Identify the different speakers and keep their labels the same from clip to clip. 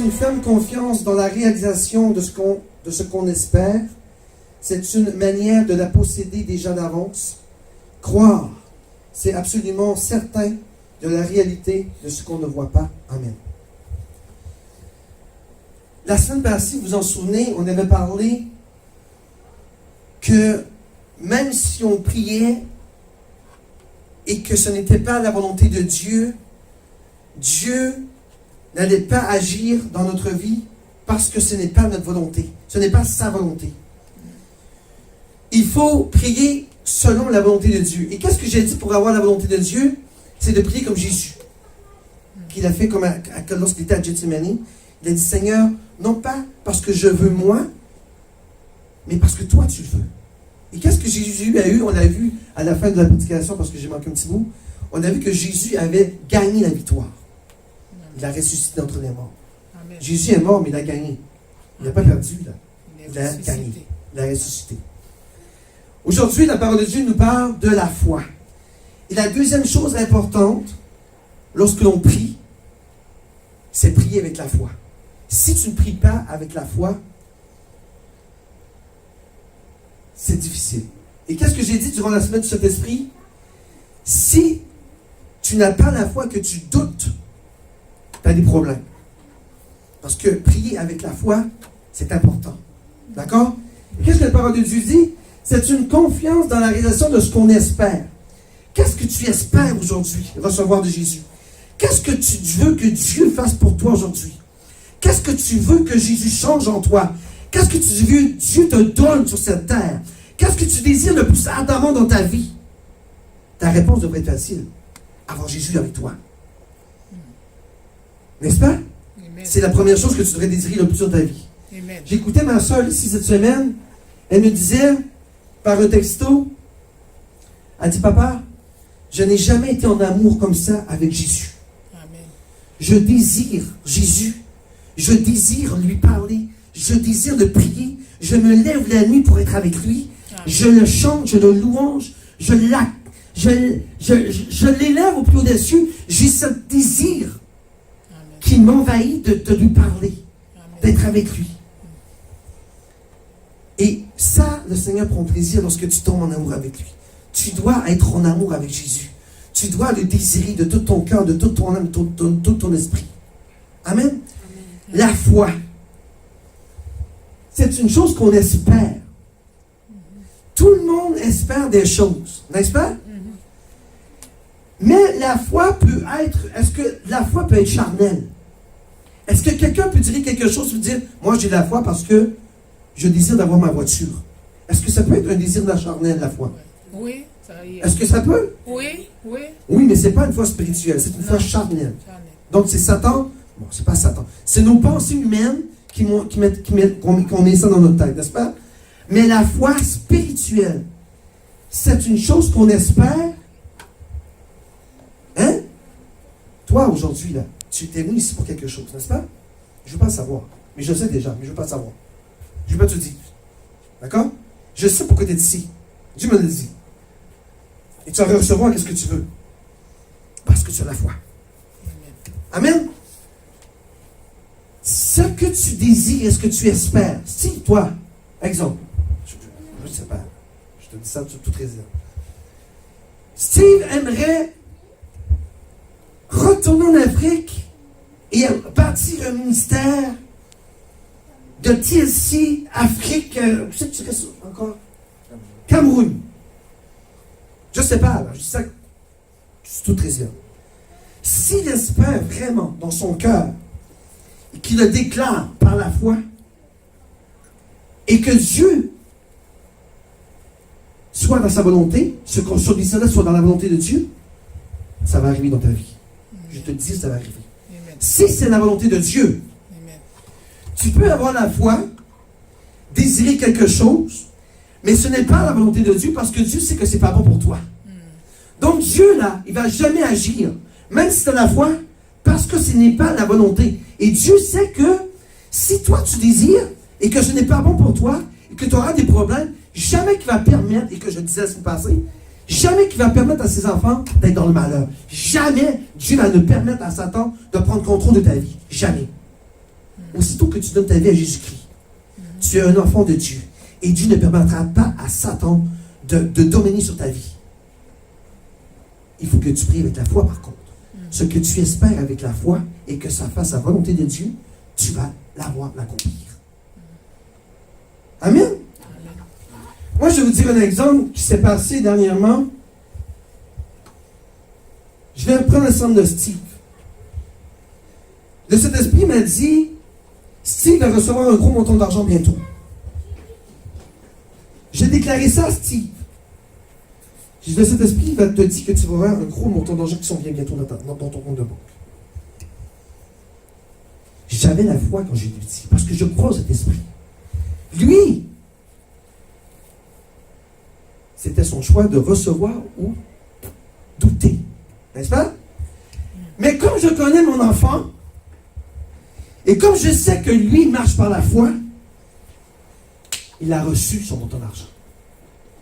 Speaker 1: une ferme confiance dans la réalisation de ce qu'on espère. C'est une manière de la posséder déjà d'avance. Croire, c'est absolument certain de la réalité de ce qu'on ne voit pas. Amen. La semaine passée, vous vous en souvenez, on avait parlé que même si on priait et que ce n'était pas la volonté de Dieu, Dieu n'allait pas agir dans notre vie parce que ce n'est pas notre volonté. Ce n'est pas sa volonté. Il faut prier selon la volonté de Dieu. Et qu'est-ce que j'ai dit pour avoir la volonté de Dieu? C'est de prier comme Jésus. Qu'il a fait comme lorsqu'il était à Gethsémani. Il a dit, Seigneur, non pas parce que je veux moi, mais parce que toi tu le veux. Et qu'est-ce que Jésus a eu? On l'a vu à la fin de la prédication, parce que j'ai manqué un petit bout. On a vu que Jésus avait gagné la victoire. Il a ressuscité d'entre les morts. Amen. Jésus est mort, mais il a gagné. Il n'a pas perdu, là. Il a gagné. Il a ressuscité. Aujourd'hui, la parole de Dieu nous parle de la foi. Et la deuxième chose importante, lorsque l'on prie, c'est prier avec la foi. Si tu ne pries pas avec la foi, c'est difficile. Et qu'est-ce que j'ai dit durant la semaine du Saint-Esprit? Si tu n'as pas la foi, que tu doutes, tu as des problèmes. Parce que prier avec la foi, c'est important. D'accord? Et qu'est-ce que la parole de Dieu dit? C'est une confiance dans la réalisation de ce qu'on espère. Qu'est-ce que tu espères aujourd'hui recevoir de Jésus? Qu'est-ce que tu veux que Dieu fasse pour toi aujourd'hui? Qu'est-ce que tu veux que Jésus change en toi? Qu'est-ce que tu veux que Dieu te donne sur cette terre? Qu'est-ce que tu désires le plus ardemment dans ta vie? Ta réponse devrait être facile. Avoir Jésus avec toi. N'est-ce pas? Amen. C'est la première chose que tu devrais désirer le plus dans ta vie. J'écoutais ma soeur ici cette semaine. Elle me disait, par un texto, elle dit, Papa, je n'ai jamais été en amour comme ça avec Jésus. Amen. Je désire Jésus. Je désire lui parler. Je désire le prier. Je me lève la nuit pour être avec lui. Amen. Je le chante, je le louange. Je l'élève au plus haut des cieux. J'ai ce désir Amen. Qui m'envahit de lui parler. Amen. D'être avec lui. Et ça, le Seigneur prend plaisir lorsque tu tombes en amour avec lui. Tu dois être en amour avec Jésus. Tu dois le désirer de tout ton cœur, de toute ton âme, de tout ton esprit. Amen. Amen. La foi, c'est une chose qu'on espère. Tout le monde espère des choses, n'est-ce pas? Mais la foi peut être, est-ce que la foi peut être charnelle? Est-ce que quelqu'un peut dire quelque chose et dire, moi j'ai la foi parce que je désire d'avoir ma voiture? Est-ce que ça peut être un désir de la charnelle, la foi?
Speaker 2: Oui, ça y est.
Speaker 1: Est-ce que ça peut?
Speaker 2: Oui, oui.
Speaker 1: Oui, mais ce n'est pas une foi spirituelle, c'est une foi charnelle. Donc c'est Satan, bon, c'est pas Satan, c'est nos pensées humaines qu'on met ça dans notre tête, n'est-ce pas? Mais la foi spirituelle, c'est une chose qu'on espère. Hein? Toi, aujourd'hui, là, tu t'es venu ici pour quelque chose, n'est-ce pas? Je ne veux pas le savoir. Mais je le sais déjà, mais je ne veux pas le savoir. Je ne vais pas te dire. D'accord? Je sais pourquoi tu es ici. Dieu me le dit. Et tu vas recevoir qu'est-ce que tu veux. Parce que tu as la foi. Amen. Ce que tu désires, ce que tu espères. Si toi, exemple, je ne sais pas, je te dis ça sur toute réserve. Steve aimerait retourner en Afrique et bâtir un ministère de TLC, Afrique, tu sais encore? Cameroun. Je ne sais pas, là, je dis ça sur toute réserve. S'il espère vraiment dans son cœur et qu'il le déclare par la foi et que Dieu soit dans sa volonté, ce qu'on soit soit dans la volonté de Dieu, ça va arriver dans ta vie. Je te dis, ça va arriver. Amen. Si c'est la volonté de Dieu, amen, tu peux avoir la foi, désirer quelque chose, mais ce n'est pas la volonté de Dieu parce que Dieu sait que ce n'est pas bon pour toi. Donc Dieu, là, il ne va jamais agir, même si tu as la foi, parce que ce n'est pas la volonté. Et Dieu sait que si toi tu désires et que ce n'est pas bon pour toi et que tu auras des problèmes, jamais qu'il va permettre, et que je disais la semaine passée, jamais qu'il va permettre à ses enfants d'être dans le malheur. Jamais Dieu va ne permettre à Satan de prendre contrôle de ta vie. Jamais. aussitôt que tu donnes ta vie à Jésus-Christ, tu es un enfant de Dieu. Et Dieu ne permettra pas à Satan de dominer sur ta vie. Il faut que tu pries avec la foi, par contre. Ce que tu espères avec la foi et que ça fasse la volonté de Dieu, tu vas l'accomplir. Amen. Moi, je vais vous dire un exemple qui s'est passé dernièrement. Je vais prendre l'exemple de Steve. Le Saint-Esprit m'a dit, Steve va recevoir un gros montant d'argent bientôt. J'ai déclaré ça à Steve. J'ai dit, le Saint-Esprit va te dire que tu vas avoir un gros montant d'argent qui s'en vient bientôt dans ton compte de banque. J'avais la foi quand j'ai dit, parce que je crois au Saint-Esprit. Lui, c'était son choix de recevoir ou douter. N'est-ce pas? Mais comme je connais mon enfant, et comme je sais que lui marche par la foi, il a reçu son montant d'argent.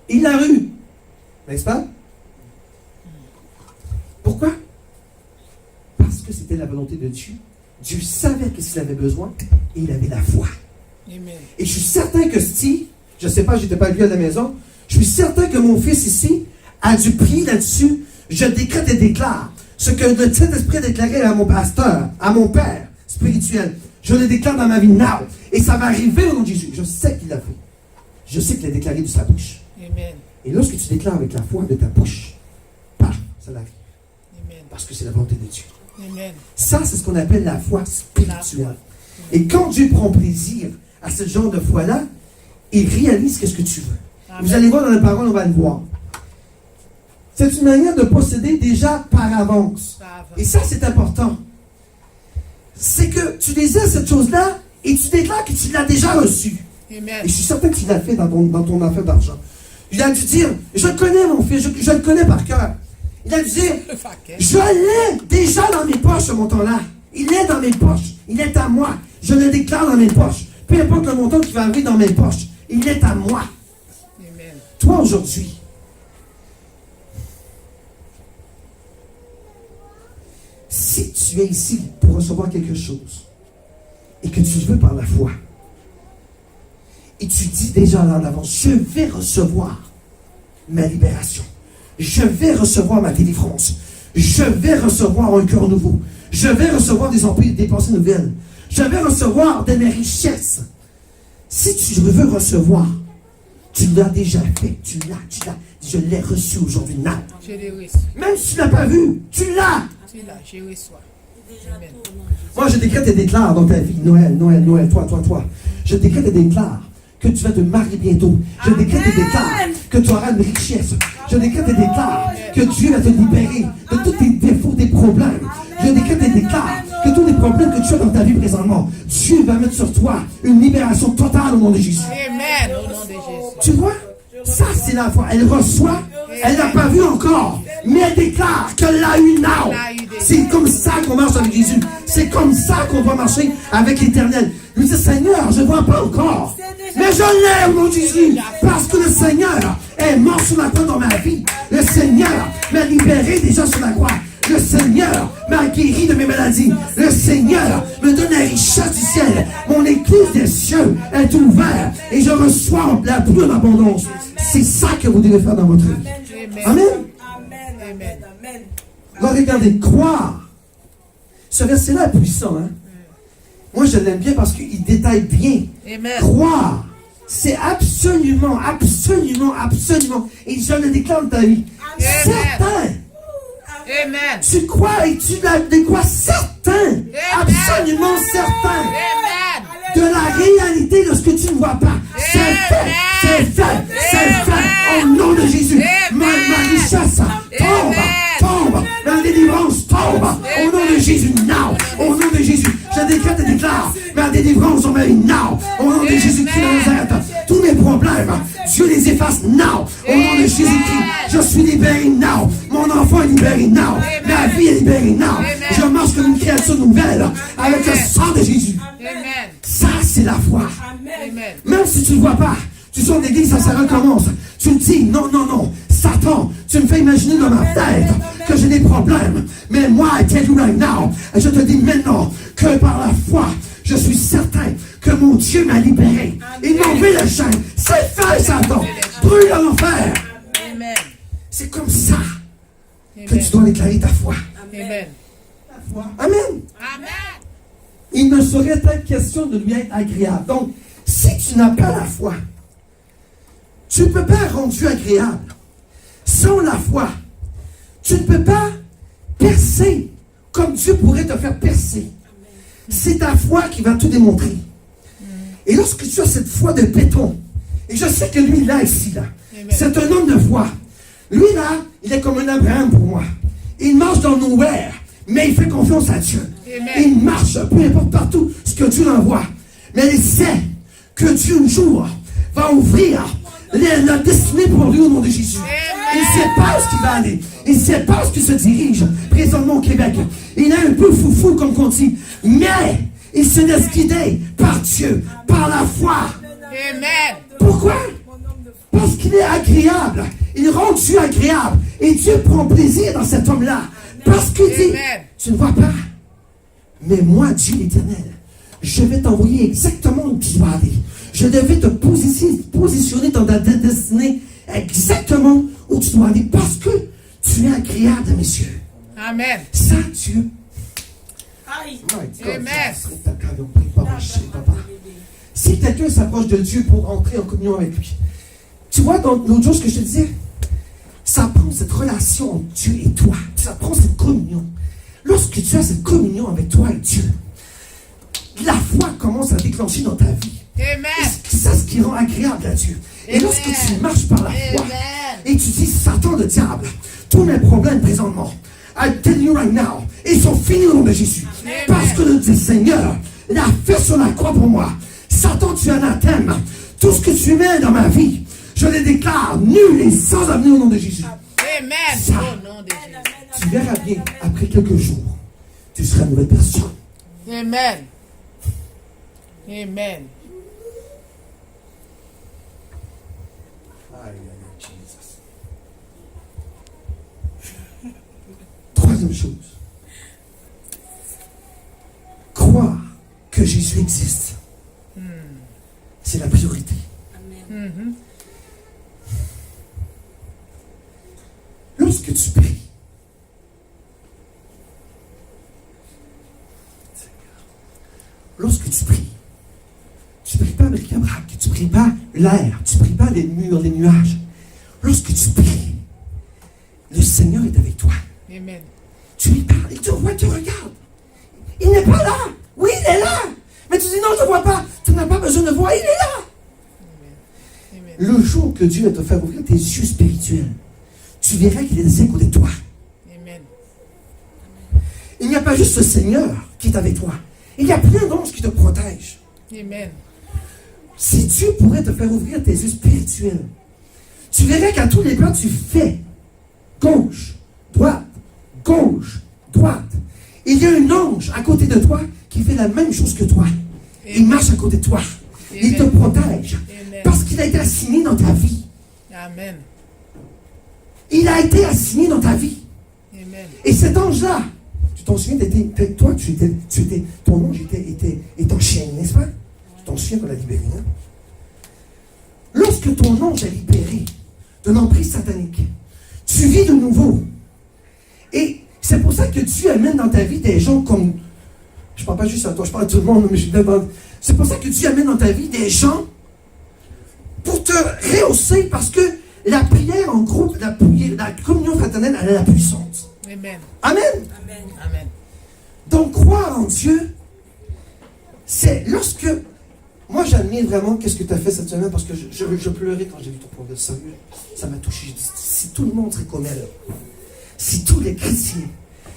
Speaker 1: Il l'a eu. N'est-ce pas? Pourquoi? Parce que c'était la volonté de Dieu. Dieu savait que s'il avait besoin, et il avait la foi.
Speaker 2: Amen. Et
Speaker 1: je suis certain que Steve, je ne sais pas, je n'étais pas lui à la maison, je suis certain que mon fils ici a dû prier là-dessus. Je décrète et déclare ce que le Saint-Esprit a déclaré à mon pasteur, à mon père spirituel. Je le déclare dans ma vie now. Et ça va arriver au nom de Jésus. Je sais qu'il l'a fait. Je sais qu'il a déclaré de sa bouche.
Speaker 2: Amen.
Speaker 1: Et lorsque tu déclares avec la foi de ta bouche, paf, ça arrive.
Speaker 2: Amen.
Speaker 1: Parce que c'est la volonté de Dieu.
Speaker 2: Amen.
Speaker 1: Ça, c'est ce qu'on appelle la foi spirituelle. Et quand Dieu prend plaisir à ce genre de foi-là, il réalise qu'est-ce que tu veux. Amen. Vous allez voir dans la parole, on va le voir. C'est une manière de posséder déjà par avance. Et ça, c'est important. C'est que tu désires cette chose-là et tu déclares que tu l'as déjà reçue.
Speaker 2: Amen.
Speaker 1: Et je suis certain que tu l'as fait dans ton affaire d'argent. Il a dû dire, je connais mon fils, je le connais par cœur. Il a dû dire, je l'ai déjà dans mes poches, ce montant-là. Il est dans mes poches. Il est à moi. Je le déclare dans mes poches. Peu importe le montant qui va arriver dans mes poches, il est à moi.
Speaker 2: Amen.
Speaker 1: Toi, aujourd'hui, si tu es ici pour recevoir quelque chose et que tu veux par la foi, et tu dis déjà là en avance, je vais recevoir ma libération, je vais recevoir ma délivrance, je vais recevoir un cœur nouveau, je vais recevoir des pensées nouvelles, je vais recevoir de mes richesses. Si tu veux recevoir, tu l'as déjà fait, tu l'as, je l'ai reçu aujourd'hui.
Speaker 2: Je l'ai reçu.
Speaker 1: Même si tu ne l'as pas vu, tu l'as.
Speaker 2: Tu l'as, je reçois. Amen.
Speaker 1: Moi, je décrète et déclare dans ta vie, Noël, toi. Je décrète et déclare que tu vas te marier bientôt. Je décrète et déclare que tu auras une richesse. Je décrète et déclare que Dieu va te libérer de tous tes défauts, tes problèmes. Je décrète et déclare que tous les problèmes que tu as dans ta vie présentement, Dieu va mettre sur toi une libération totale au nom de Jésus.
Speaker 2: Amen. Au nom de Jésus.
Speaker 1: Tu vois? Ça, c'est la foi. Elle reçoit. Elle n'a pas vu encore. Mais elle déclare qu'elle l'a eu now. C'est comme ça qu'on marche avec Jésus. C'est comme ça qu'on doit marcher avec l'Éternel. Lui dit, Seigneur, je ne vois pas encore. Mais je l'ai au nom de Jésus. Parce que le Seigneur est mort sur la croix dans ma vie. Le Seigneur m'a libéré déjà sur la croix. Le Seigneur m'a guéri de mes maladies. Le Seigneur me donne la richesse du ciel. Mon église des cieux est ouverte et je reçois la plus d'abondance. C'est ça que vous devez faire dans votre vie. Amen.
Speaker 2: Amen.
Speaker 1: Alors regardez, croire. Ce verset-là est puissant. Hein? Moi, je l'aime bien parce qu'il détaille bien.
Speaker 2: Amen.
Speaker 1: Croire, c'est absolument. Et je le déclare dans ta vie. Certain.
Speaker 2: Amen.
Speaker 1: Tu crois et tu l'as de quoi certain. Absolument certain.
Speaker 2: Amen.
Speaker 1: De la réalité de ce que tu ne vois pas. C'est fait. C'est fait. C'est fait. Au nom de Jésus. Ma richesse tombe. Ma délivrance tombe. Au nom de Jésus. Now. Au nom de Jésus. Je décrète et déclare ma délivrance dans ma vie. Now. Au nom de Jésus-Christ de Nazareth. Tous mes problèmes, Dieu les efface. Now. Au nom de Jésus-Christ. Je suis libéré. Now. Mon enfant est libéré. Now. Ma vie est libérée. Now. Je marche comme une créature nouvelle avec le sang de Jésus.
Speaker 2: Amen.
Speaker 1: Ça, c'est la foi.
Speaker 2: Amen.
Speaker 1: Même si tu ne vois pas, tu sors d'église, ça recommence. Tu me dis, non. Satan, tu me fais imaginer dans ma tête que j'ai des problèmes. Mais moi, I tell you right now, je te dis maintenant que par la foi, Je suis certain que mon Dieu m'a libéré. Il m'a enlevé la chaîne. C'est fait, Satan. Brûle en enfer.
Speaker 2: Amen.
Speaker 1: C'est comme ça que
Speaker 2: Amen.
Speaker 1: tu dois déclarer ta foi.
Speaker 2: Amen.
Speaker 1: Amen.
Speaker 2: Amen.
Speaker 1: Il ne saurait être question de lui être agréable. Donc, si tu n'as pas la foi, tu ne peux pas rendre Dieu agréable. Sans la foi, tu ne peux pas percer comme Dieu pourrait te faire percer. C'est ta foi qui va tout démontrer. Et lorsque tu as cette foi de béton, et je sais que lui, là, ici, là, c'est un homme de foi. Lui, là, il est comme un Abraham pour moi. Il marche dans le nowhere, mais il fait confiance à Dieu.
Speaker 2: Amen.
Speaker 1: Il marche, peu importe partout ce que Dieu l'envoie. Mais il sait que Dieu, un jour, va ouvrir la destinée pour lui au nom de Jésus. Il ne sait pas où il va aller. Il ne sait pas où il se dirige présentement au Québec. Il est un peu foufou, comme on dit. Mais il se laisse guider par Dieu, par la foi.
Speaker 2: Amen.
Speaker 1: Pourquoi? Parce qu'il est agréable. Il rend Dieu agréable. Et Dieu prend plaisir dans cet homme-là. Parce qu'il dit,
Speaker 2: Amen.
Speaker 1: tu ne vois pas. Mais moi, Dieu l'Éternel, je vais t'envoyer exactement où tu dois aller. Je devais te positionner dans ta destinée exactement où tu dois aller. Parce que tu es agréable à mes yeux.
Speaker 2: Amen.
Speaker 1: Ça, Dieu.
Speaker 2: Amen.
Speaker 1: Si quelqu'un s'approche de Dieu pour entrer en communion avec lui, tu vois, dans l'autre jour, ce que je te disais, ça prend cette relation entre Dieu et toi. Ça prend cette communion. Lorsque tu as cette communion avec toi et Dieu, la foi commence à déclencher dans ta vie.
Speaker 2: Amen.
Speaker 1: C'est ce qui rend agréable à Dieu. Et
Speaker 2: Amen.
Speaker 1: lorsque tu marches par la foi,
Speaker 2: Amen.
Speaker 1: et tu dis, Satan le diable, tous mes problèmes présentement, I tell you right now, ils sont finis au nom de Jésus.
Speaker 2: Amen.
Speaker 1: Parce que le Seigneur l'a fait sur la croix pour moi. Satan, tu es anathème. Tout ce que tu mets dans ma vie, je les déclare nul et sans avenir au nom de Jésus.
Speaker 2: Amen.
Speaker 1: Ça.
Speaker 2: Au nom de Jésus.
Speaker 1: Tu verras bien, après quelques jours, tu seras une nouvelle personne.
Speaker 2: Amen. Amen.
Speaker 1: Troisième chose. Croire que Jésus existe. C'est la priorité.
Speaker 2: Mhm.
Speaker 1: Lorsque tu pries, tu pries pas avec Abraham, tu pries pas l'air, tu pries pas les murs, les nuages. Lorsque tu pries, le Seigneur est avec toi.
Speaker 2: Amen.
Speaker 1: Tu lui parles, il te voit, il te regarde. Il n'est pas là. Oui, il est là. Mais tu dis non, je ne vois pas. Tu n'as pas besoin de voir, il est là.
Speaker 2: Amen.
Speaker 1: Le jour que Dieu va te faire ouvrir tes yeux spirituels, tu verras qu'il est à côté de toi.
Speaker 2: Amen.
Speaker 1: Il n'y a pas juste le Seigneur qui est avec toi. Il y a plein d'anges qui te protègent.
Speaker 2: Amen.
Speaker 1: Si Dieu pourrait te faire ouvrir tes yeux spirituels, tu verrais qu'à tous les pas, tu fais gauche, droite, gauche, droite. Il y a un ange à côté de toi qui fait la même chose que toi. Il marche à côté de toi. Il te protège.
Speaker 2: Amen.
Speaker 1: Parce qu'il a été assigné dans ta vie.
Speaker 2: Amen.
Speaker 1: Il a été assigné dans ta vie.
Speaker 2: Amen.
Speaker 1: Et cet ange-là, tu t'en souviens, toi, ton ange est enchaîné, n'est-ce pas? Tu t'en souviens qu'on l'a libéré, hein? Lorsque ton ange est libéré d'un emprise satanique, tu vis de nouveau. Et c'est pour ça que Dieu amène dans ta vie des gens comme... Je ne parle pas juste à toi, je parle à tout le monde, mais je demande... C'est pour ça que Dieu amène dans ta vie des gens pour te rehausser, parce que la prière en groupe, la communion fraternelle, elle a la puissance.
Speaker 2: Amen.
Speaker 1: Amen.
Speaker 2: Amen. Amen.
Speaker 1: Donc, croire en Dieu, c'est lorsque... Moi, j'admire vraiment qu'est-ce que tu as fait cette semaine, parce que je pleurais quand j'ai vu ton problème. Sérieux, ça m'a touché. J'ai dit, si tout le monde serait comme elle, si tous les chrétiens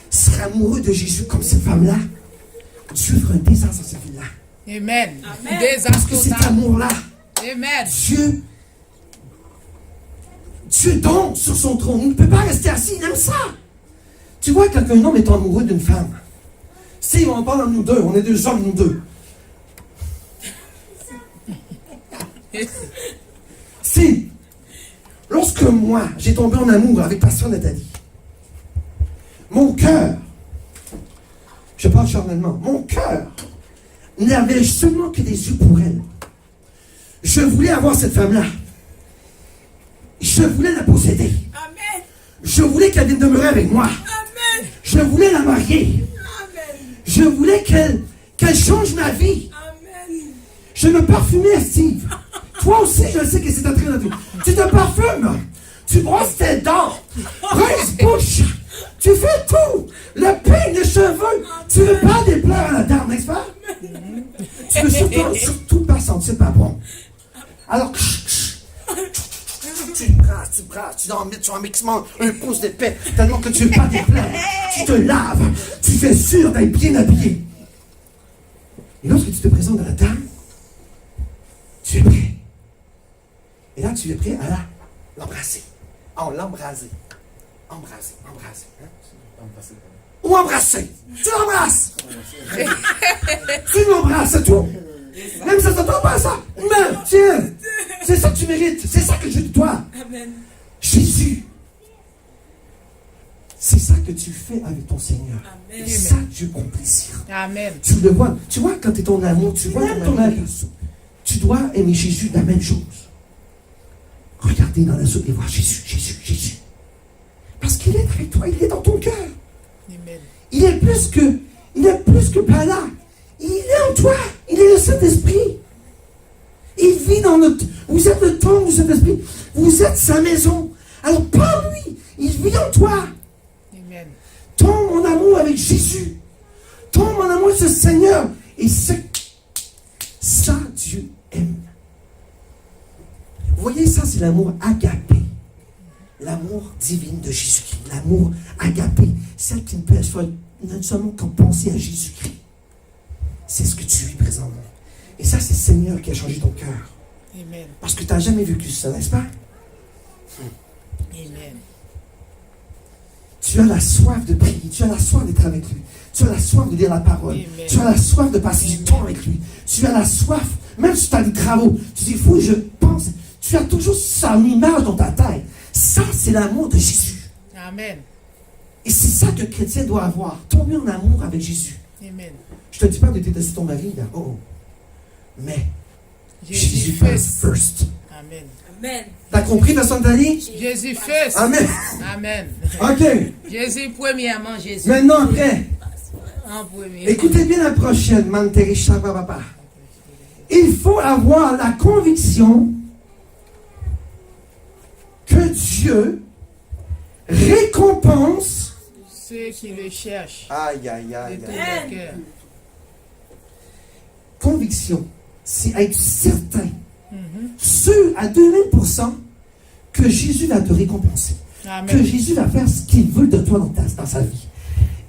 Speaker 1: seraient amoureux de Jésus comme cette femme-là, Dieu ferait un désastre dans cette ville-là.
Speaker 2: Amen.
Speaker 1: Parce que cet amour-là,
Speaker 2: Amen.
Speaker 1: Dieu tombe sur son trône. Il ne peut pas rester assis, il aime ça. Tu vois, quand un homme est amoureux d'une femme, si on parle de nous deux, on est deux hommes, nous deux. Si, lorsque moi, j'ai tombé en amour avec Pasteur Nathalie, mon cœur, je parle charnellement, mon cœur n'avais seulement que des yeux pour elle. Je voulais avoir cette femme-là. Je voulais la posséder.
Speaker 3: Amen.
Speaker 1: Je voulais qu'elle vienne demeurer avec moi.
Speaker 3: Amen.
Speaker 1: Je voulais la marier.
Speaker 3: Amen.
Speaker 1: Je voulais qu'elle change ma vie.
Speaker 3: Amen.
Speaker 1: Je me parfumais, Steve. Toi aussi, je sais que c'est un train de vie. Tu te parfumes. Tu brosses tes dents. Rince-bouche. Tu fais tout. Le peigne, les cheveux. Tu veux pas des pleurs à la dame, n'est-ce pas? Tu veux surtout pas sentir pas bon. Alors, tu brasses, tu en mets un mixement, un pouce d'épais, tellement que tu veux pas déplaire. Tu te laves. Tu fais sûr d'être bien habillé. Et lorsque tu te présentes à la dame, tu es prêt. Et là, tu es prêt à l'embrasser. Oh, l'embraser. Embrasser. Hein? Ou embrasser. Tu l'embrasses. Tu l'embrasses, c'est tout. Même ça ne s'entend pas, ça. Mais, tiens, c'est ça que tu mérites. C'est ça que je veux de toi.
Speaker 3: Amen.
Speaker 1: Jésus. C'est ça que tu fais avec ton Seigneur.
Speaker 3: Amen.
Speaker 1: Et ça, Dieu prend plaisir.
Speaker 2: Amen.
Speaker 1: Tu le vois. Tu vois, quand tu es ton amour, tu vois ton amour. Tu dois aimer Jésus la même chose. Regardez dans la soupe et voir Jésus. Parce qu'il est avec toi, il est dans ton cœur.
Speaker 2: Amen.
Speaker 1: Il est plus que par là. Il est en toi. Il est le Saint-Esprit. Il vit dans notre... Vous êtes le temple du Saint-Esprit. Vous êtes sa maison. Alors par lui, il vit en toi.
Speaker 2: Amen.
Speaker 1: Tombe en amour avec Jésus. Tombe en amour avec ce Seigneur. Et ça, Dieu aime. Vous voyez, ça, c'est l'amour agapé. L'amour divin de Jésus-Christ. L'amour agapé. Celle qui ne peut être non seulement qu'en penser à Jésus-Christ. C'est ce que tu vis présentement. Et ça, c'est le Seigneur qui a changé ton cœur.
Speaker 2: Amen.
Speaker 1: Parce que tu n'as jamais vécu ça, n'est-ce pas?
Speaker 2: Amen.
Speaker 1: Tu as la soif de prier. Tu as la soif d'être avec lui. Tu as la soif de lire la parole.
Speaker 2: Amen.
Speaker 1: Tu as la soif de passer du temps avec lui. Tu as la soif, même si tu as des travaux. Tu dis, il faut que je pense. Tu as toujours son image dans ta tête. Ça, c'est l'amour de Jésus.
Speaker 2: Amen.
Speaker 1: Et c'est ça que le chrétien doit avoir. Tomber en amour avec Jésus.
Speaker 2: Amen.
Speaker 1: Je ne te dis pas de détester ton mari, là. Oh. Mais Jésus
Speaker 2: first.
Speaker 1: first.
Speaker 2: Amen.
Speaker 3: Amen.
Speaker 1: T'as compris, personne Dali?
Speaker 2: Jésus first.
Speaker 1: Amen.
Speaker 2: Amen.
Speaker 1: Ok.
Speaker 2: Jésus premièrement, Jésus.
Speaker 1: Maintenant, après,
Speaker 2: En premier.
Speaker 1: écoutez bien la prochaine, Manterisha Papa. Il faut avoir la conviction que Dieu récompense.
Speaker 2: Ceux qui le cherchent
Speaker 1: Aïe, aïe,
Speaker 2: de
Speaker 1: aïe,
Speaker 2: tout
Speaker 1: aïe.
Speaker 2: leur cœur.
Speaker 1: Conviction, c'est être certain, sûr à 2000% que Jésus va te récompenser. Que
Speaker 2: Amen.
Speaker 1: Jésus va faire ce qu'il veut de toi dans sa vie.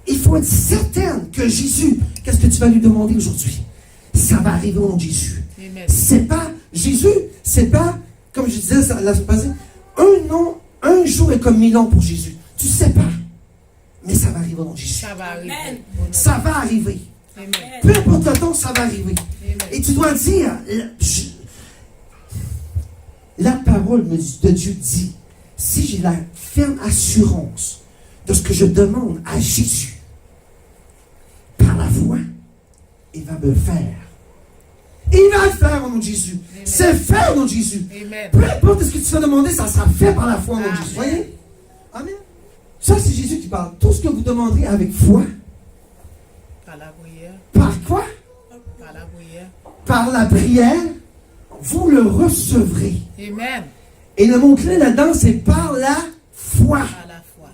Speaker 1: Il faut être certaine que Jésus, qu'est-ce que tu vas lui demander aujourd'hui? Ça va arriver au nom de Jésus.
Speaker 2: Amen.
Speaker 1: C'est pas, Jésus, c'est pas, comme je disais la semaine passée, un jour est comme 1000 ans pour Jésus. Tu sais pas. Mais ça va arriver au nom de Jésus.
Speaker 2: Ça va arriver.
Speaker 3: Amen.
Speaker 2: Au nom de-
Speaker 1: Ça va arriver.
Speaker 2: Amen.
Speaker 1: Peu importe le temps, ça va arriver.
Speaker 2: Amen.
Speaker 1: Et tu dois dire, la parole de Dieu dit, si j'ai la ferme assurance de ce que je demande à Jésus, par la foi, il va me le faire. Il va le faire au nom de Jésus.
Speaker 2: Amen.
Speaker 1: C'est fait au nom de Jésus.
Speaker 2: Amen.
Speaker 1: Peu importe ce que tu vas demander, ça sera fait par la foi au nom de
Speaker 2: Amen.
Speaker 1: Jésus. Voyez? Amen. Ça, c'est Jésus qui parle. Tout ce que vous demanderez avec foi,
Speaker 2: Par la prière.
Speaker 1: par quoi?
Speaker 2: Par la prière.
Speaker 1: Par la prière, vous le recevrez.
Speaker 2: Amen.
Speaker 1: Et le mot-clé là-dedans, c'est par la foi.
Speaker 2: Par la foi.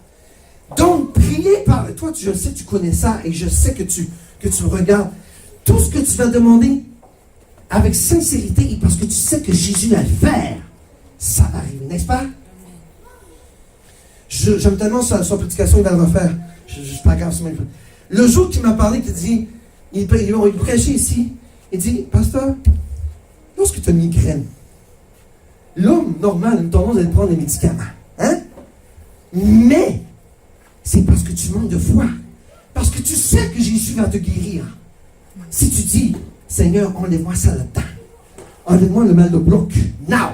Speaker 1: Donc, prier par... Toi, je sais que tu connais ça et je sais que tu regardes. Tout ce que tu vas demander avec sincérité et parce que tu sais que Jésus va le faire, ça va arriver, n'est-ce pas? J'aime tellement son prédication, il va le refaire. Je suis pas grave, c'est même pas. Le jour qu'il m'a parlé, il prêchait ici, il dit, pasteur, lorsque tu as une migraine, l'homme normal a une tendance à prendre des médicaments. Hein? Mais, c'est parce que tu manques de foi. Parce que tu sais que Jésus va te guérir. Si tu dis, Seigneur, enlève-moi ça là-dedans. Enlève-moi le mal de bloc. Now.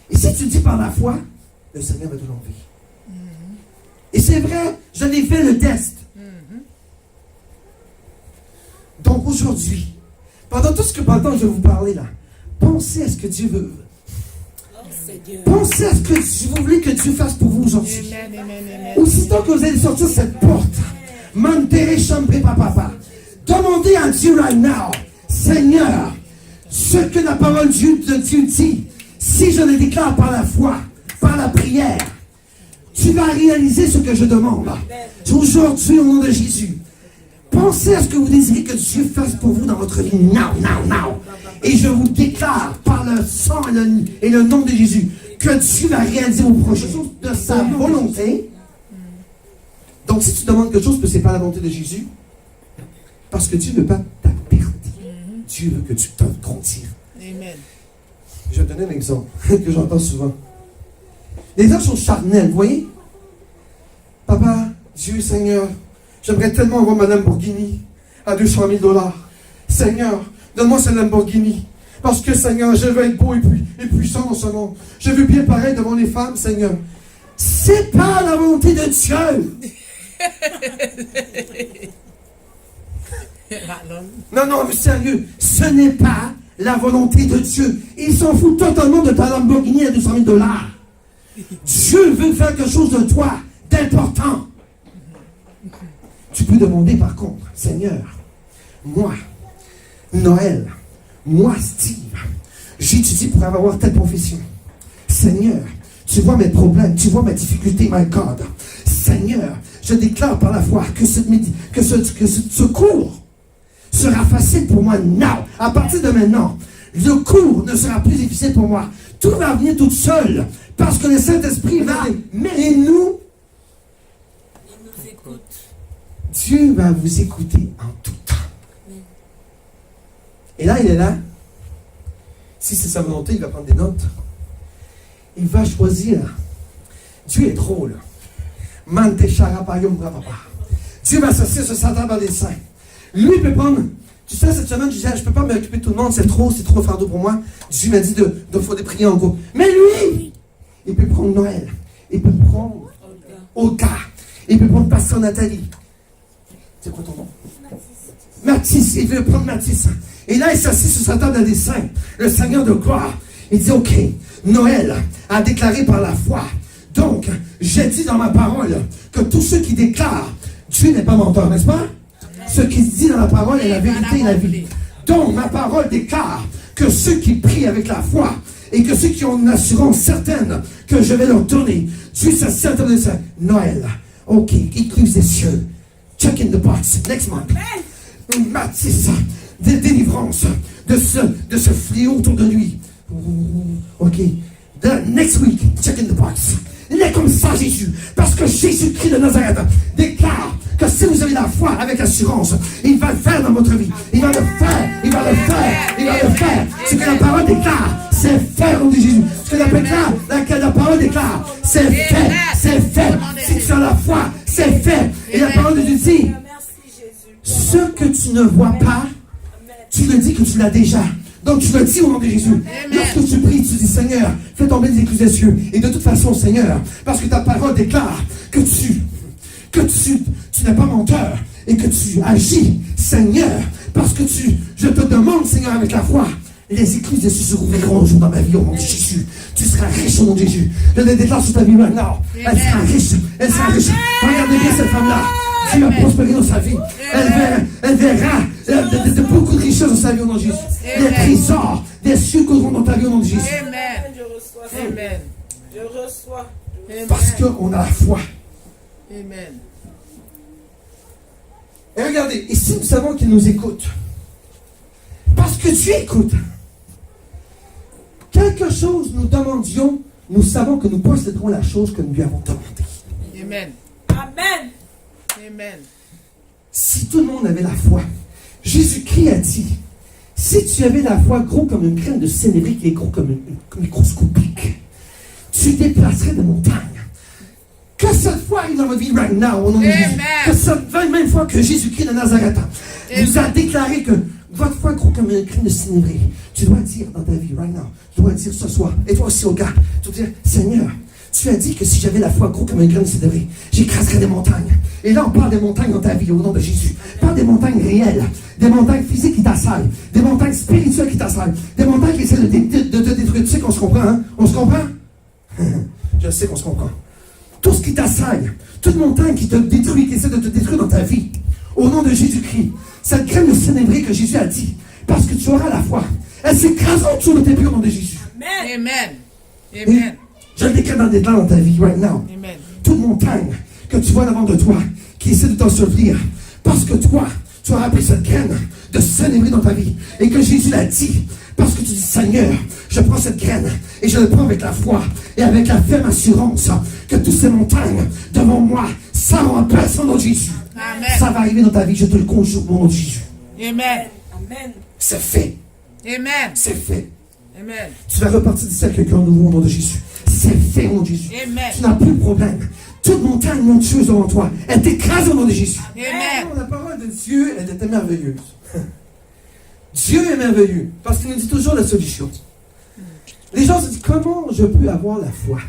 Speaker 1: Et si tu dis par la foi, le Seigneur va te l'enlever. Et c'est vrai, je l'ai fait le test. Donc aujourd'hui, Pendant je vais vous parler là, pensez à ce que Dieu veut. Pensez à ce que vous voulez que Dieu fasse pour vous aujourd'hui.
Speaker 2: Amen, amen, amen.
Speaker 1: Aussitôt que vous allez sortir de cette porte, Mantere chambre papa, demandez à Dieu right now, Seigneur, ce que la parole de Dieu dit, si je le déclare par la foi, par la prière, tu vas réaliser ce que je demande. Aujourd'hui, au nom de Jésus, pensez à ce que vous désirez que Dieu fasse pour vous dans votre vie. Now. Et je vous déclare par le sang et le nom de Jésus que Dieu va réaliser vos projets de sa volonté. Donc, si tu demandes quelque chose que ce n'est pas la volonté de Jésus, parce que Dieu ne veut pas ta perte. Dieu veut que tu te grandir.
Speaker 2: Amen.
Speaker 1: Je vais te donner un exemple que j'entends souvent. Les gens sont charnels, vous voyez? Papa, Dieu, Seigneur, j'aimerais tellement avoir ma Lamborghini à 200 000 $. Seigneur, donne-moi cette Lamborghini. Parce que, Seigneur, je veux être beau et puissant dans ce monde. Je veux bien paraître devant les femmes, Seigneur. C'est pas la volonté de Dieu. Non, mais sérieux, ce n'est pas la volonté de Dieu. Il s'en fout totalement de ta Lamborghini à 200 000 $. Dieu veut faire quelque chose de toi d'important. Tu peux demander par contre, Seigneur, moi, Noël, moi, Steve, j'étudie pour avoir telle profession. Seigneur, tu vois mes problèmes, tu vois mes difficultés, my God. Seigneur, je déclare par la foi que ce cours sera facile pour moi now. À partir de maintenant, le cours ne sera plus difficile pour moi. Tout va venir tout seul. Parce que le Saint-Esprit va. Mais nous,
Speaker 3: il nous écoute.
Speaker 1: Dieu va vous écouter en tout temps. Et là, il est là. Si c'est sa volonté, il va prendre des notes. Il va choisir. Dieu est drôle. Dieu va s'asseoir sur sa table dans les seins. Lui, il peut prendre. Tu sais, cette semaine, je disais, je ne peux pas m'occuper de tout le monde, c'est trop fardeau pour moi. Dieu m'a dit de faire des prières en groupe. Mais lui, il peut prendre Noël. Il peut prendre Olga. Il peut prendre Pasteur Nathalie. C'est quoi ton nom? Mathis. Il veut prendre Mathis. Et là, il s'assied sur sa table à dessin. Le Seigneur de gloire. Il dit, OK, Noël a déclaré par la foi. Donc, j'ai dit dans ma parole que tous ceux qui déclarent, Dieu n'est pas menteur, n'est-ce pas? Ce qui se dit dans la parole est la vérité et la vie. Donc, ma parole déclare que ceux qui prient avec la foi et que ceux qui ont une assurance certaine que je vais leur donner, Dieu s'assied de ça. Noël, OK, écluse des cieux. Check in the box. Next month. Mathis, des délivrances de ce fléau autour de lui. OK. Next week, check in the box. Il est comme ça, Jésus. Parce que Jésus-Christ de Nazareth déclare que si vous avez la foi avec assurance, il va le faire dans votre vie. Il va le faire. Il va le faire. Il va le faire. Ce que la parole déclare, c'est fait au nom de Jésus. Ce que la parole déclare, c'est fait. C'est fait. Si tu as la foi, c'est fait. Et la parole de Dieu dit, ce que tu ne vois pas, tu le dis que tu l'as déjà. Donc tu le dis au nom de Jésus. Amen. Lorsque tu pries, tu dis, Seigneur, fais tomber les écluses des cieux. Et de toute façon, Seigneur, parce que ta parole déclare que tu n'es pas menteur et que tu agis, Seigneur, parce que je te demande, Seigneur, avec la foi, les écluses des cieux se rouvriront un jour dans ma vie au nom de Jésus. Tu seras riche au nom de Jésus. Je le déclare sur ta vie maintenant. Elle sera riche. Elle sera riche. Regardez bien cette femme-là. Dieu va prospérer dans sa vie. Elle verra de beaucoup de richesses dans sa vie au nom de Jésus. Des trésors, des cieux courront dans ta vie au nom de Jésus.
Speaker 2: Amen. Je reçois. Amen.
Speaker 3: Je reçois.
Speaker 1: Parce qu'on a la foi.
Speaker 2: Amen.
Speaker 1: Et regardez, ici nous savons qu'il nous écoute. Parce que Dieu écoute. Quelque chose nous demandions, nous savons que nous posséderons la chose que nous lui avons demandée.
Speaker 2: Amen.
Speaker 3: Amen.
Speaker 2: Amen.
Speaker 1: Si tout le monde avait la foi, Jésus-Christ a dit, si tu avais la foi gros comme une graine de céleri qui est gros comme une microscopique, tu déplacerais des montagnes. Que cette foi arrive dans votre vie right now, au nom de Jésus. Que cette même fois que Jésus-Christ de Nazareth vous a déclaré que votre foi gros comme une graine de céleri, tu dois dire dans ta vie right now, tu dois dire ce soir, et toi aussi au gars, tu dois dire, Seigneur, Tu as dit que si j'avais la foi gros comme un grain de céleri, j'écraserais des montagnes. Et là, on parle des montagnes dans ta vie, au nom de Jésus. Parle des montagnes réelles, des montagnes physiques qui t'assaillent, des montagnes spirituelles qui t'assaillent, des montagnes qui essaient de te détruire. Tu sais qu'on se comprend, hein? On se comprend? Je sais qu'on se comprend. Tout ce qui t'assaille, toute montagne qui te détruit, qui essaie de te détruire dans ta vie, au nom de Jésus-Christ, cette graine de sénébré que Jésus a dit, parce que tu auras la foi, elle s'écrasera en dessous de tes pieds au nom de Jésus.
Speaker 3: Amen.
Speaker 2: Amen. Amen.
Speaker 1: Je le déclare dans ta vie, right now.
Speaker 2: Amen.
Speaker 1: Toute montagne que tu vois devant de toi, qui essaie de t'ensevelir, parce que toi, tu auras pris cette graine de sénébré dans ta vie, et que Jésus l'a dit, parce que tu dis, Seigneur, je prends cette graine, et je le prends avec la foi, et avec la ferme assurance, que toutes ces montagnes devant moi, ça remplace au nom de Jésus.
Speaker 2: Amen.
Speaker 1: Ça va arriver dans ta vie, je te le conjure au nom de Jésus.
Speaker 2: Amen.
Speaker 3: Amen.
Speaker 1: C'est fait,
Speaker 2: Amen.
Speaker 1: c'est fait.
Speaker 2: Amen.
Speaker 1: Tu vas repartir d'ici avec le cœur nouveau au nom de Jésus. C'est fait au nom de Jésus.
Speaker 2: Amen.
Speaker 1: Tu n'as plus de problème. Toute montagne montueuse devant toi, elle t'écrase au nom de Jésus.
Speaker 2: Amen.
Speaker 1: La parole de Dieu, elle était merveilleuse. Dieu est merveilleux parce qu'il nous dit toujours la solution. Les gens se disent, comment je peux avoir la foi?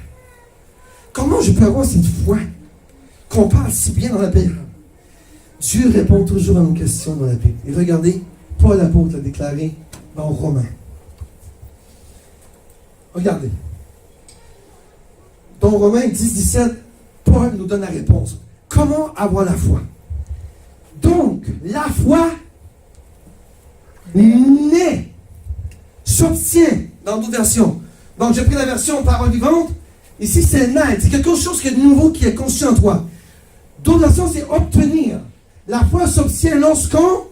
Speaker 1: Comment je peux avoir cette foi qu'on parle si bien dans la Bible? Dieu répond toujours à nos questions dans la Bible. Et regardez, Paul l'apôtre l'a déclaré dans Romains. Regardez. Dans Romains 10, 17, Paul nous donne la réponse. Comment avoir la foi? Donc, la foi naît, s'obtient dans d'autres versions. Donc, j'ai pris la version parole vivante. Ici, c'est naître. C'est quelque chose qui est nouveau, qui est conscient en toi. D'autres versions, c'est obtenir. La foi s'obtient lorsqu'on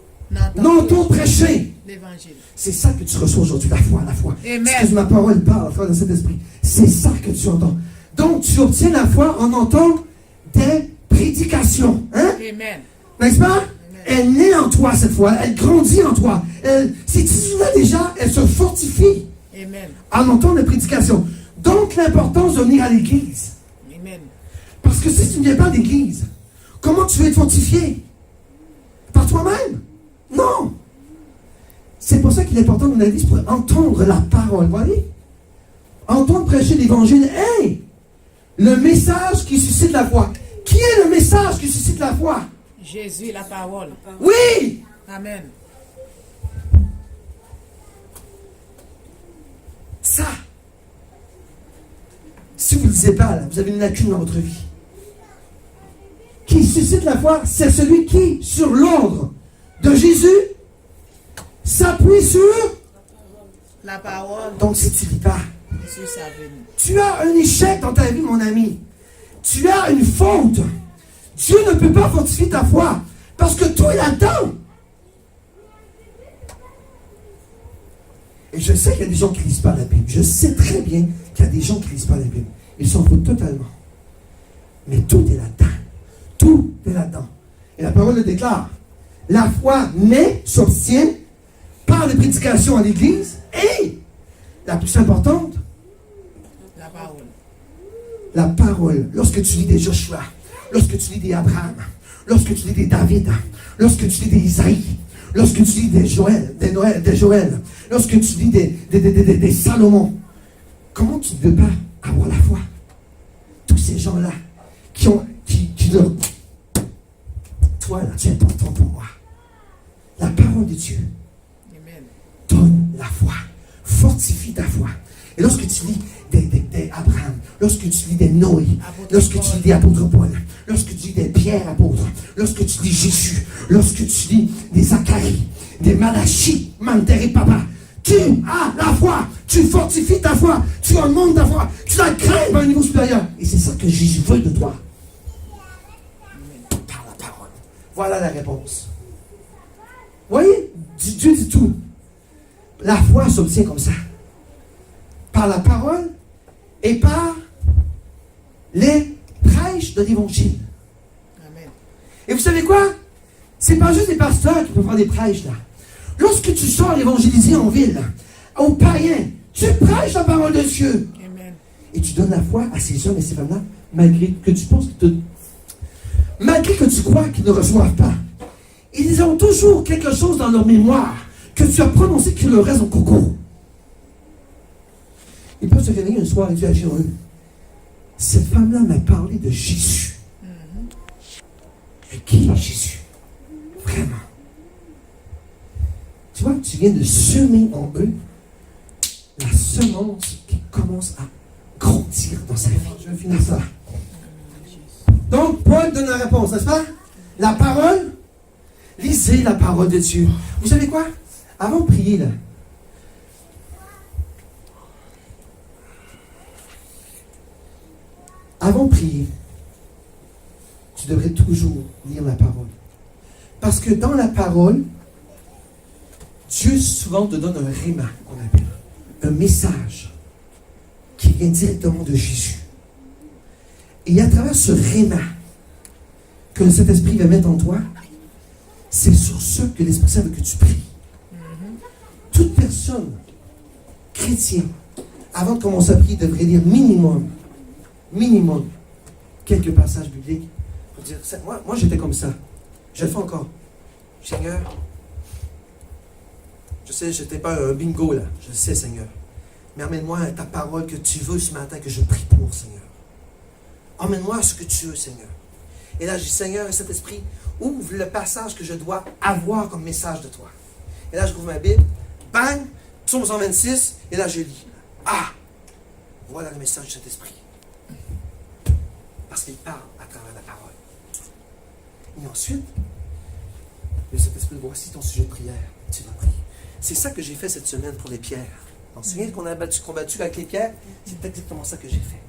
Speaker 1: entend prêcher.
Speaker 2: L'évangile.
Speaker 1: C'est ça que tu reçois aujourd'hui, la foi, la foi.
Speaker 2: Amen.
Speaker 1: Excuse ma parole parle à travers de cet esprit. C'est ça que tu entends. Donc, tu obtiens la foi en entendant des prédications. Hein?
Speaker 2: Amen.
Speaker 1: N'est-ce pas? Elle naît en toi cette fois, elle grandit en toi. Si tu l'as déjà, elle se fortifie
Speaker 2: Amen.
Speaker 1: en entendant des prédications. Donc, l'importance de venir à l'église.
Speaker 2: Amen.
Speaker 1: Parce que si tu ne viens pas à l'église, comment tu vas être fortifié? Par toi-même? Non. C'est pour ça qu'il est important de venir à l'église pour entendre la parole. Vous voyez? Entendre prêcher l'évangile. Hey! Le message qui suscite la foi. Qui est le message qui suscite la foi?
Speaker 2: Jésus, la parole.
Speaker 1: Oui!
Speaker 2: Amen.
Speaker 1: Ça. Si vous ne le lisez pas, là, vous avez une lacune dans votre vie. Qui suscite la foi, c'est celui qui, sur l'ordre de Jésus, s'appuie sur.
Speaker 2: La parole.
Speaker 1: Donc, si tu ne lis pas,
Speaker 2: Sur sa venue.
Speaker 1: tu as un échec dans ta vie, mon ami. Tu as une faute. Dieu ne peut pas fortifier ta foi parce que tout est là-dedans. Et je sais qu'il y a des gens qui ne lisent pas la Bible. Je sais très bien qu'il y a des gens qui ne lisent pas la Bible. Ils s'en foutent totalement. Mais tout est là-dedans. Tout est là-dedans. Et la parole le déclare. La foi naît, s'obtient par les prédications à l'église et, la plus importante,
Speaker 2: La parole.
Speaker 1: la parole. Lorsque tu lis des Joshua, lorsque tu lis des Abraham, lorsque tu lis des David, lorsque tu lis des Isaïe, lorsque tu lis des Joël, lorsque tu lis des Salomon, comment tu ne peux pas avoir la foi? Tous ces gens-là qui leur... Toi, là, tu es important pour moi. La parole de Dieu
Speaker 2: Amen.
Speaker 1: donne la foi, fortifie ta foi. Et lorsque tu lis des Abraham, lorsque tu lis des Noé, lorsque tu lis des apôtres Paul, lorsque tu lis des Pierre apôtres, lorsque tu lis Jésus, lorsque tu lis des Zacharie, des Malachie, Manter et Papa, tu as la foi, tu fortifies ta foi, tu augmentes ta foi, tu la crées à un niveau supérieur. Et c'est ça que Jésus veut de toi. Par la parole. Voilà la réponse. Voyez, Dieu dit tout. La foi s'obtient comme ça. Par la parole et par les prêches de l'évangile.
Speaker 2: Amen.
Speaker 1: Et vous savez quoi? C'est pas juste les pasteurs qui peuvent faire des prêches là. Lorsque tu sors évangéliser en ville, aux païens, tu prêches la parole de Dieu.
Speaker 2: Amen.
Speaker 1: Et tu donnes la foi à ces hommes et ces femmes-là, malgré que tu penses malgré que tu crois qu'ils ne reçoivent pas. Ils ont toujours quelque chose dans leur mémoire que tu as prononcé qui leur reste en coco. Ils peuvent se réveiller un soir et tu agis en eux. Cette femme-là m'a parlé de Jésus. Et qui est Jésus? Vraiment. Tu vois, tu viens de semer en eux la semence qui commence à grandir dans sa vie. Je vais finir ça. Donc, Paul donne la réponse, n'est-ce pas? La parole, lisez la parole de Dieu. Vous savez quoi? Avant de prier, là, avant de prier, tu devrais toujours lire la parole. Parce que dans la parole, Dieu souvent te donne un rhéma, qu'on appelle, un message qui vient directement de Jésus. Et à travers ce rhéma que le Saint-Esprit va mettre en toi, c'est sur ce que l'Esprit Saint veut que tu pries. Toute personne chrétienne, avant de commencer à prier, devrait lire minimum, quelques passages bibliques. Pour dire, moi j'étais comme ça. Je le fais encore. Seigneur, je sais, je n'étais pas un bingo là. Je le sais, Seigneur. Mais emmène-moi à ta parole que tu veux ce matin, que je prie pour, Seigneur. Emmène-moi à ce que tu veux, Seigneur. Et là, je dis, Seigneur, cet esprit, ouvre le passage que je dois avoir comme message de toi. Et là, je ouvre ma Bible, bang, psaume 126, et là, je lis. Ah! Voilà le message de cet esprit. Parce qu'il parle à travers la parole. Et ensuite, le Saint-Esprit, voici ton sujet de prière. Tu vas prier. C'est ça que j'ai fait cette semaine pour les pierres. On se souvient qu'on a combattu avec les pierres? C'est exactement ça que j'ai fait.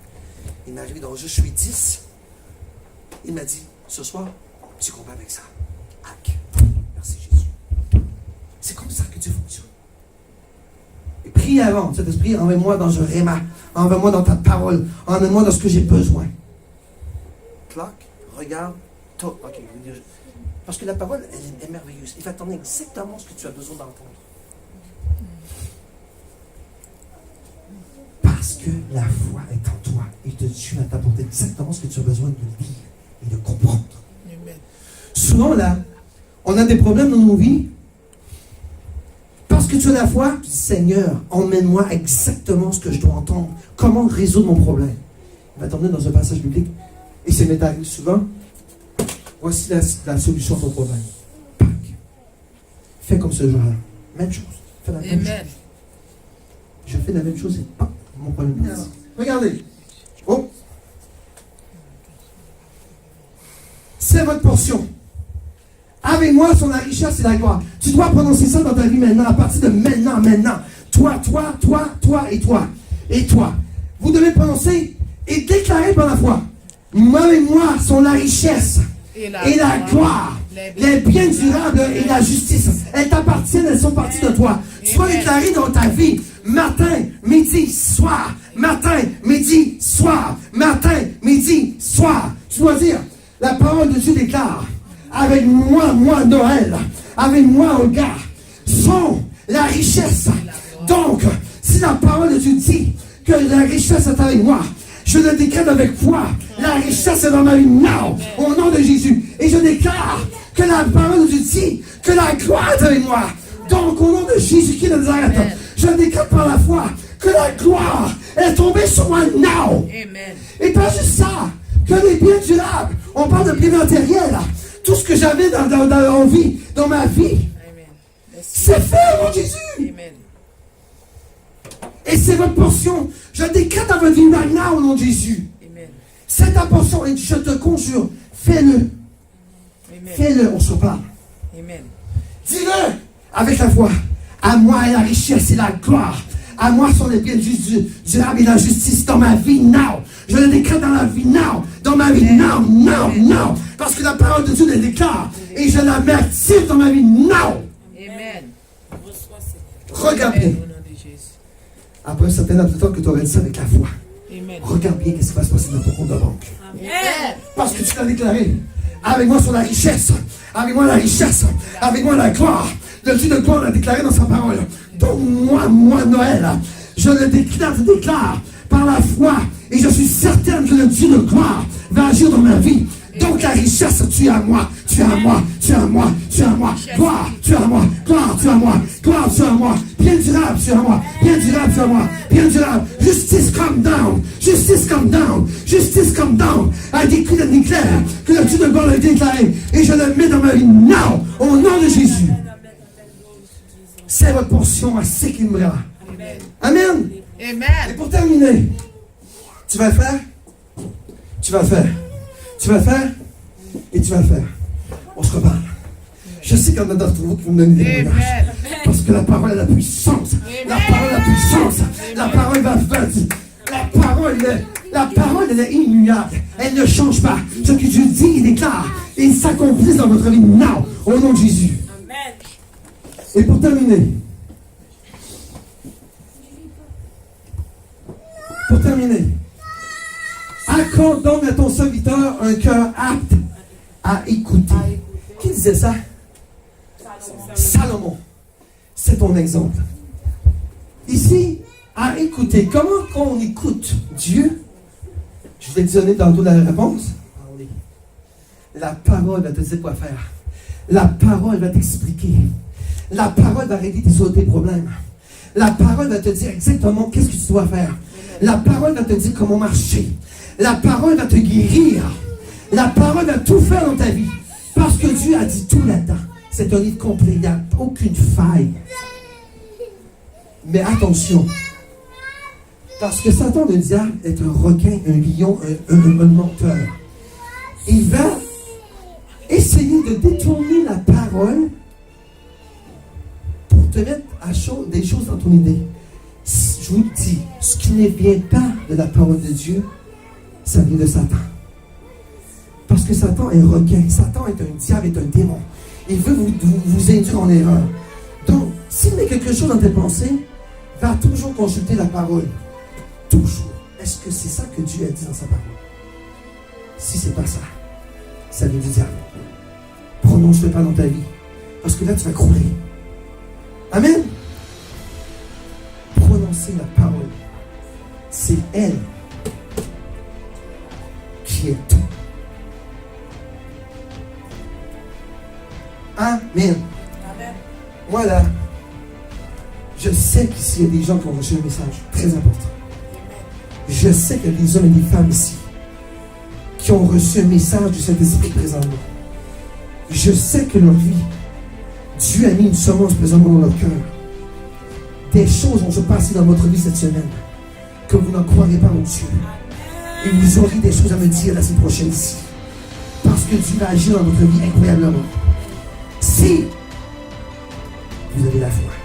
Speaker 1: Il m'est arrivé dans Josué 10. Il m'a dit, ce soir, tu combats avec ça. Hack. Merci Jésus. C'est comme ça que Dieu fonctionne. Et prie avant, cet esprit, envoie-moi dans un rhéma. Envoie-moi dans ta parole. Envoie-moi dans ce que j'ai besoin. Clac, regarde, top. Ok, parce que la parole, elle est merveilleuse. Il va t'emmener exactement ce que tu as besoin d'entendre. Parce que la foi est en toi. Et Dieu va t'apporter exactement ce que tu as besoin de lire et de comprendre.
Speaker 2: Amen.
Speaker 1: Souvent, là, on a des problèmes dans nos vies. Parce que tu as la foi, tu dis, Seigneur, emmène-moi exactement ce que je dois entendre. Comment résoudre mon problème? Il va t'emmener dans un passage biblique. Et c'est m'est arrivé souvent. Voici la solution à ton problème. Pac. Fais comme ce genre-là. Même chose. Fais la même chose.
Speaker 2: Amen.
Speaker 1: Je fais la même chose et pas mon problème. Regardez. Oh. C'est votre portion. Avec moi, sur la richesse et la gloire. Tu dois prononcer ça dans ta vie maintenant, à partir de maintenant. Toi et toi. Et toi. Vous devez prononcer et déclarer par la foi. Moi et moi sont la richesse et la gloire, les biens durables et la justice. Elles t'appartiennent, elles sont parties de toi. Tu dois déclarer dans ta vie, matin, midi, soir. Matin, midi, soir. Matin, midi, soir. Tu dois dire, la parole de Dieu déclare, avec moi, Noël, avec moi, Olga, sont la richesse. Donc, si la parole de Dieu dit que la richesse est avec moi, je le décrète avec foi. La richesse est dans ma vie now, au nom de Jésus. Et je déclare que la parole de Dieu dit que la gloire est avec moi. Donc, au nom de Jésus-Christ de Nazareth, je décrète par la foi que la gloire est tombée sur moi now.
Speaker 2: Amen.
Speaker 1: Et pas juste ça, que les biens durables, on parle de biens matériels, tout ce que j'avais dans ma vie, c'est fait au nom de Jésus.
Speaker 2: Amen.
Speaker 1: Et c'est votre portion. Je décrète dans votre vie maintenant au nom de Jésus.
Speaker 2: Amen.
Speaker 1: C'est ta portion et je te conjure, fais-le.
Speaker 2: Amen.
Speaker 1: Fais-le, on se parle.
Speaker 2: Amen.
Speaker 1: Dis-le avec la foi. À moi est la richesse et la gloire. À moi sont les biens durables et la justice dans ma vie now. Je le décrète dans la vie now. Dans ma vie now. Parce que la parole de Dieu le déclare. Et je la mets active dans ma vie now.
Speaker 2: Amen.
Speaker 1: Regarde bien.
Speaker 2: Au nom de Jésus.
Speaker 1: Après un certain laps de temps que tu aurais dit ça avec la foi.
Speaker 2: Amen.
Speaker 1: Regarde bien ce qui va se passer dans ton compte de banque.
Speaker 2: Amen.
Speaker 1: Parce que tu l'as déclaré. Avec moi sur la richesse. Avec moi la richesse. Avec moi la gloire. Le Dieu de gloire l'a déclaré dans sa parole. Donc moi, Noël, je le déclare par la foi. Et je suis certaine que le Dieu de gloire va agir dans ma vie. Donc la richesse, tu es à moi. Tu es à moi. Tu es à moi. Tu es à moi. Gloire, tu es à moi. Gloire, tu es à moi. Gloire, tu es à moi. Bien durable, tu es à moi. Bien durable, tu es à moi. Bien durable. Justice, come down. Justice. Justice come down. Justice come down. Elle décrit le déclare que le Dieu de gloire l'a déclaré. Et je le mets dans ma vie now. Au nom de Jésus. C'est votre portion à ce qu'il me dira. Amen. Et
Speaker 2: Amen.
Speaker 1: pour terminer, tu vas le faire. Tu vas le faire. Tu vas le faire. Et tu vas le faire. On se reparle. Je sais qu'il y en a d'entre vous qui vont me donner des témoignages.
Speaker 2: Amen.
Speaker 1: Parce que la parole a la puissance. La parole a la puissance. La parole va faire. La parole, elle est immuable. Elle ne change pas. Ce que Dieu dit, il déclare. Et il s'accomplisse dans votre vie now. Au nom de Jésus.
Speaker 3: Amen.
Speaker 1: Et pour terminer. Accorde donc à ton serviteur un cœur apte à écouter. Qui disait ça? Salomon. C'est ton exemple. Ici, à écouter. Comment on écoute Dieu? Je vais te donner tantôt la réponse. La parole va te dire quoi faire. La parole va t'expliquer. La parole va régler tes problèmes. La parole va te dire exactement qu'est-ce que tu dois faire. La parole va te dire comment marcher. La parole va te guérir. La parole va tout faire dans ta vie. Parce que Dieu a dit tout là-dedans. C'est un livre complet. Il n'y a aucune faille. Mais attention. Parce que Satan, le diable, est un requin, un lion, un menteur. Il va essayer de détourner la parole pour te mettre à des choses dans ton idée. Je vous le dis, ce qui ne vient pas de la parole de Dieu, ça vient de Satan. Parce que Satan est un requin. Satan est un diable, est un démon. Il veut vous induire en erreur. Donc, s'il met quelque chose dans tes pensées, va toujours consulter la parole. Toujours. Est-ce que c'est ça que Dieu a dit dans sa parole? Si c'est pas ça, ça vient du diable. Prononce-le pas dans ta vie. Parce que là, tu vas crouler. Amen. Prononcer la parole. C'est elle qui est tout. Amen.
Speaker 3: Amen.
Speaker 1: Voilà. Je sais qu'ici, il y a des gens qui ont reçu un message très important. Je sais qu'il y a des hommes et des femmes ici qui ont reçu un message du Saint-Esprit présentement. Je sais que leur vie, Dieu a mis une semence présentement dans leur cœur. Des choses vont se passer dans votre vie cette semaine que vous n'en croirez pas, mon Dieu. Et vous aurez des choses à me dire la semaine prochaine ici. Parce que Dieu va agir dans votre vie incroyablement. Si vous avez la foi.